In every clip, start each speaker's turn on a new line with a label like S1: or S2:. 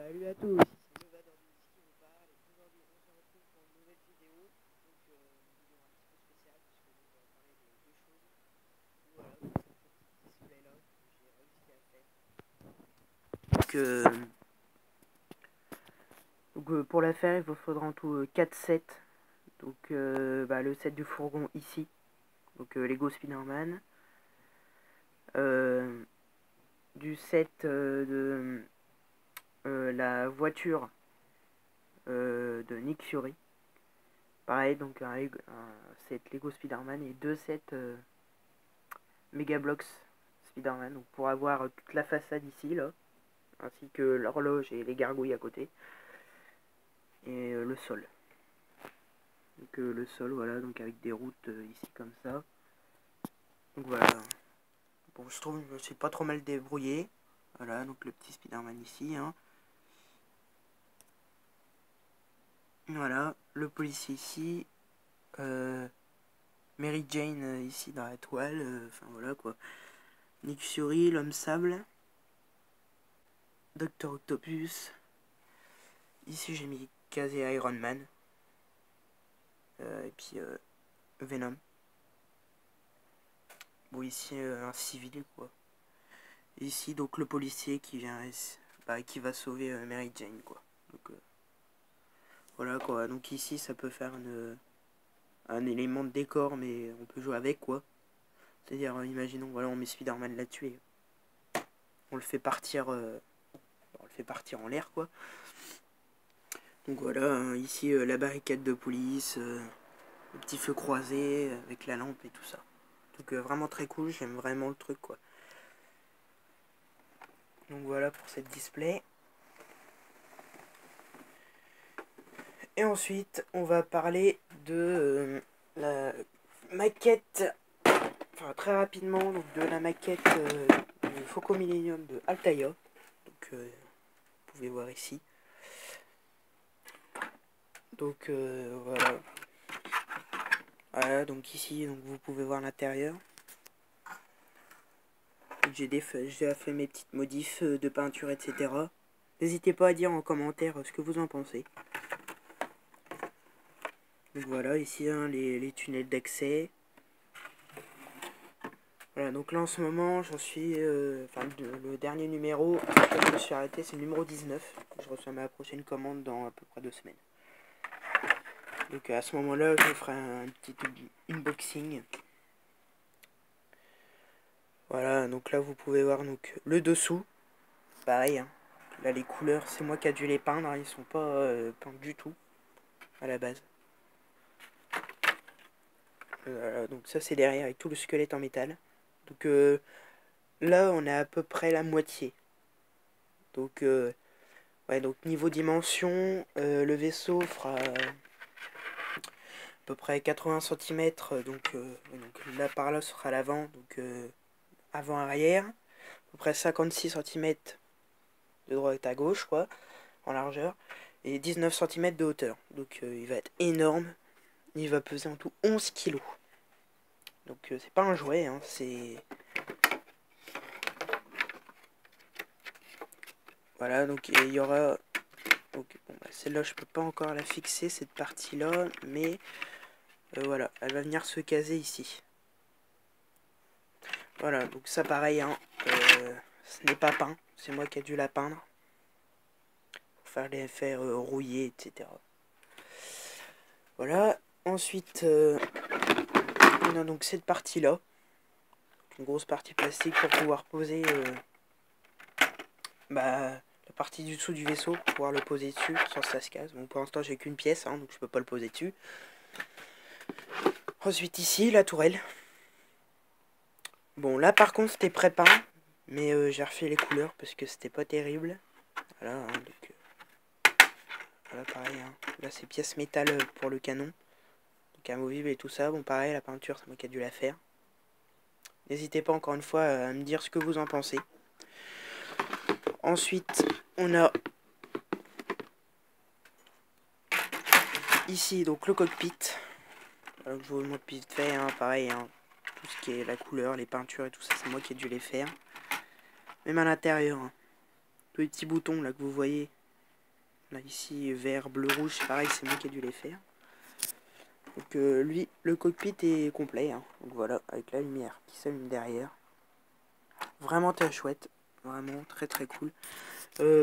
S1: Salut à tous, c'est Novador du qui vous parle et aujourd'hui on se retrouve pour une nouvelle vidéo, donc une vidéo un petit peu spéciale puisque on va parler de deux choses. Voilà, donc cette petite display là que j'ai réussi à faire. Pour la faire il vous faudra en tout 4 sets, donc le set du fourgon ici, donc Lego Spider-Man, du set de la voiture de Nick Fury. Pareil, donc un set Lego Spider-Man et deux sets Megablox Spider-Man, donc pour avoir toute la façade ici, là, ainsi que l'horloge et les gargouilles à côté, et le sol. Donc le sol, voilà, donc avec des routes ici comme ça. Donc voilà. Bon, je trouve que je suis pas trop mal débrouillé. Voilà, donc le petit Spider-Man ici, hein. Voilà, le policier ici. Mary Jane ici dans la toile, enfin voilà quoi. Nick Fury, l'homme sable. Docteur Octopus. Ici j'ai mis casé Iron Man. Et puis Venom. Bon, ici un civil quoi. Et ici donc le policier qui vient qui va sauver Mary Jane quoi. Donc voilà quoi. Donc ici ça peut faire un élément de décor, mais on peut jouer avec quoi. C'est-à-dire imaginons voilà, on met Spider-Man là-dessus et on le fait partir en l'air quoi. Donc voilà, hein, ici la barricade de police, le petit feu croisé avec la lampe et tout ça. Donc vraiment très cool, j'aime vraiment le truc quoi. Donc voilà pour cette display. Et ensuite on va parler de la maquette, enfin très rapidement, donc de la maquette du Foco Millennium de Altaïa. Donc vous pouvez voir ici. Donc voilà. Voilà, donc ici donc vous pouvez voir l'intérieur. J'ai déjà fait mes petites modifs de peinture, etc. N'hésitez pas à dire en commentaire ce que vous en pensez. Donc voilà, ici hein, les tunnels d'accès. Voilà, donc là en ce moment, j'en suis... le dernier numéro, je me suis arrêté, c'est le numéro 19. Je reçois ma prochaine commande dans à peu près 2 semaines. Donc à ce moment-là, je ferai un petit unboxing. Voilà, donc là vous pouvez voir donc le dessous. Pareil, hein. Là les couleurs, c'est moi qui a dû les peindre, hein. Ils sont pas peints du tout à la base. Voilà, donc ça c'est derrière avec tout le squelette en métal. Donc là on a à peu près la moitié. Donc ouais, donc niveau dimension, le vaisseau fera à peu près 80 cm. Donc là par là sera l'avant, donc avant-arrière. À peu près 56 cm de droite à gauche quoi, en largeur. Et 19 cm de hauteur. Donc il va être énorme. Il va peser en tout 11 kg. Donc c'est pas un jouet, hein, c'est... Voilà, donc il y aura... Donc bon, celle-là je peux pas encore la fixer, cette partie-là, mais voilà, elle va venir se caser ici. Voilà, donc ça pareil, hein, ce n'est pas peint, c'est moi qui ai dû la peindre. Pour faire les effets rouillés, etc. Voilà, ensuite on a donc cette partie-là. Une grosse partie plastique pour pouvoir poser la partie du dessous du vaisseau, pour pouvoir le poser dessus sans que ça se casse. Bon, pour l'instant j'ai qu'une pièce, hein, donc je peux pas le poser dessus. Ensuite ici la tourelle. Bon là par contre c'était pré-peint, mais j'ai refait les couleurs parce que c'était pas terrible. Voilà, hein, donc, voilà pareil, hein. Là c'est pièces métal pour le canon, donc amovible et tout ça. Bon pareil, la peinture c'est moi qui ai dû la faire. N'hésitez pas encore une fois à me dire ce que vous en pensez. Ensuite on a ici donc le cockpit. Alors je vous montre vite fait, hein, pareil, hein, tout ce qui est la couleur, les peintures et tout ça, c'est moi qui ai dû les faire. Même à l'intérieur, hein, tous les petits boutons là que vous voyez, On a ici vert, bleu, rouge, c'est pareil, c'est moi qui ai dû les faire. Donc lui, le cockpit est complet, hein. Donc voilà, avec la lumière qui s'allume derrière. Vraiment très chouette, vraiment très très cool.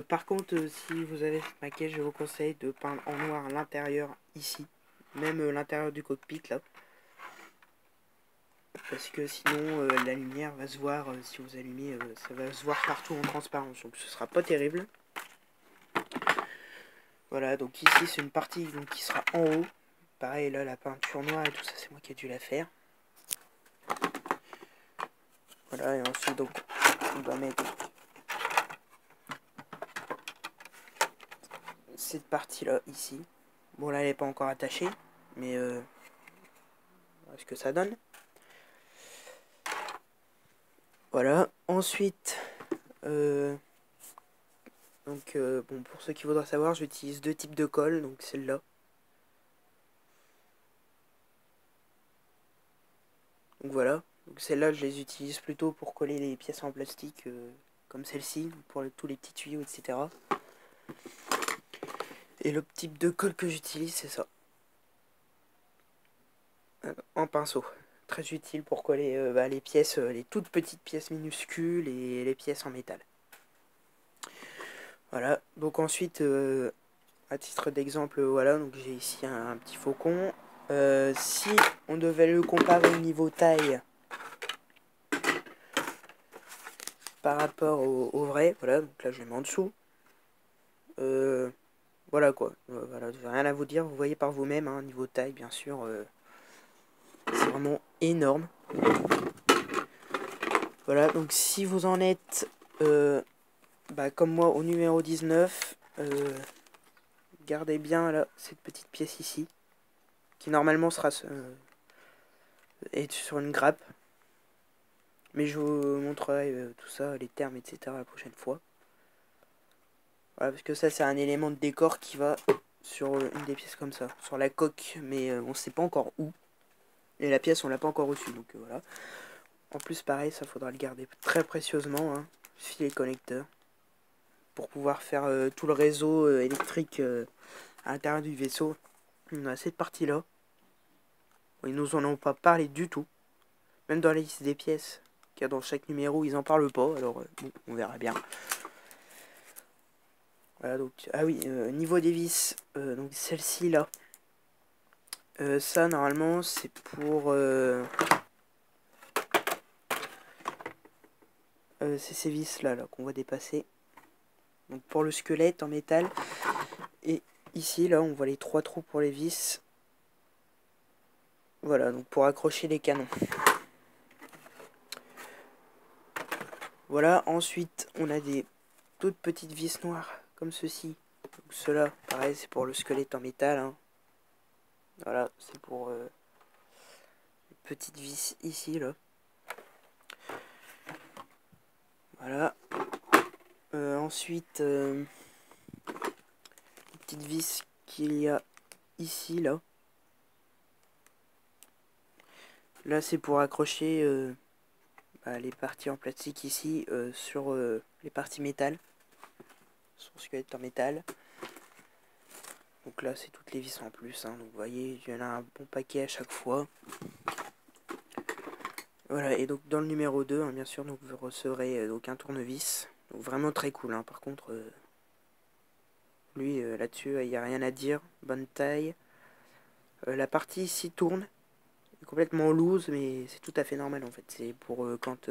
S1: Par contre, si vous avez cette maquette, je vous conseille de peindre en noir l'intérieur ici, même l'intérieur du cockpit là. Parce que sinon la lumière va se voir, si vous allumez, ça va se voir partout en transparence, donc ce sera pas terrible. Voilà, donc ici c'est une partie donc, qui sera en haut. Pareil là, la peinture noire et tout ça, c'est moi qui ai dû la faire. Voilà, et ensuite donc on va mettre cette partie là ici. Bon là elle n'est pas encore attachée, mais voilà ce que ça donne. Voilà, ensuite bon, pour ceux qui voudraient savoir, j'utilise deux types de colle, donc celle-là. Donc voilà, donc celle-là je les utilise plutôt pour coller les pièces en plastique comme celle-ci, pour tous les petits tuyaux, etc. Et le type de colle que j'utilise, c'est ça. En pinceau. Très utile pour coller les pièces, les toutes petites pièces minuscules et les pièces en métal. Voilà, donc ensuite, à titre d'exemple, voilà, donc j'ai ici un petit faucon. Si on devait le comparer au niveau taille par rapport au vrai, voilà, donc là je le mets en dessous. Voilà quoi, voilà, j'ai rien à vous dire, vous voyez par vous-même, hein, niveau taille bien sûr, c'est vraiment énorme. Voilà, donc si vous en êtes comme moi au numéro 19, gardez bien là cette petite pièce ici, qui normalement sera est sur une grappe. Mais je vous montrerai tout ça, les termes, etc. la prochaine fois. Voilà, parce que ça c'est un élément de décor qui va sur une des pièces comme ça, sur la coque, mais on sait pas encore où. Et la pièce on l'a pas encore reçue, donc voilà. En plus pareil, ça faudra le garder très précieusement, hein, fil et connecteur, pour pouvoir faire tout le réseau électrique à l'intérieur du vaisseau. On a cette partie là. Ils nous en ont pas parlé du tout. Même dans la liste des pièces qu'il y a dans chaque numéro, ils en parlent pas, alors bon, on verra bien. Voilà, donc, ah oui, niveau des vis, donc celle-ci là, ça normalement c'est pour, c'est ces vis là, qu'on va dépasser, donc pour le squelette en métal, et ici là on voit les 3 trous pour les vis, voilà, donc pour accrocher les canons. Voilà, ensuite on a des toutes petites vis noires, comme ceci, donc ceux-là, pareil, c'est pour le squelette en métal, hein. Voilà, c'est pour les petites vis ici, là. Voilà. Ensuite, les petites vis qu'il y a ici, là. Là, c'est pour accrocher les parties en plastique ici sur les parties métal. Sur le squelette en métal. Donc là, c'est toutes les vis en plus, hein. Donc vous voyez, il y en a un bon paquet à chaque fois. Voilà, et donc dans le numéro 2, hein, bien sûr, donc vous recevrez donc un tournevis. Donc vraiment très cool, hein. Par contre, lui, là-dessus, il n'y a rien à dire. Bonne taille. La partie ici tourne. Complètement loose, mais c'est tout à fait normal en fait. C'est pour quand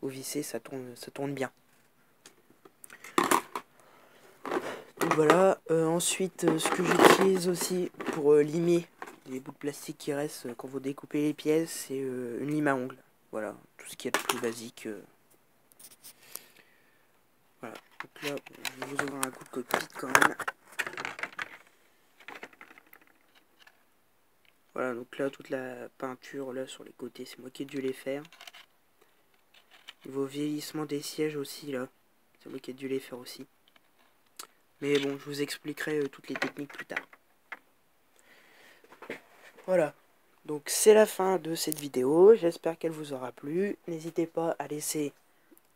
S1: vous vissez, ça tourne bien. Donc voilà, ensuite ce que j'utilise aussi pour limer les bouts de plastique qui restent quand vous découpez les pièces, c'est une lime à ongles. Voilà, tout ce qui est le plus basique. Voilà, donc là, je vais vous ouvrir un coup de cockpit quand même. Voilà, donc là, toute la peinture là sur les côtés, c'est moi qui ai dû les faire. Vos vieillissements des sièges aussi, là, c'est moi qui ai dû les faire aussi. Mais bon, je vous expliquerai toutes les techniques plus tard. Voilà, donc c'est la fin de cette vidéo, j'espère qu'elle vous aura plu. N'hésitez pas à laisser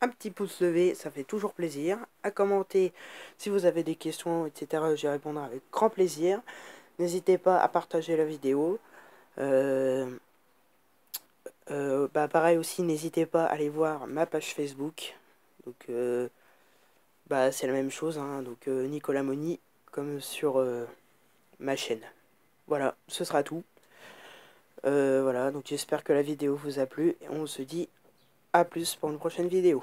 S1: un petit pouce levé, ça fait toujours plaisir. à commenter si vous avez des questions, etc. J'y répondrai avec grand plaisir. N'hésitez pas à partager la vidéo. Bah pareil aussi, n'hésitez pas à aller voir ma page Facebook. Donc bah c'est la même chose, hein. Donc Nicolas Moni, comme sur ma chaîne. Voilà, ce sera tout. Voilà, donc j'espère que la vidéo vous a plu et on se dit à plus pour une prochaine vidéo.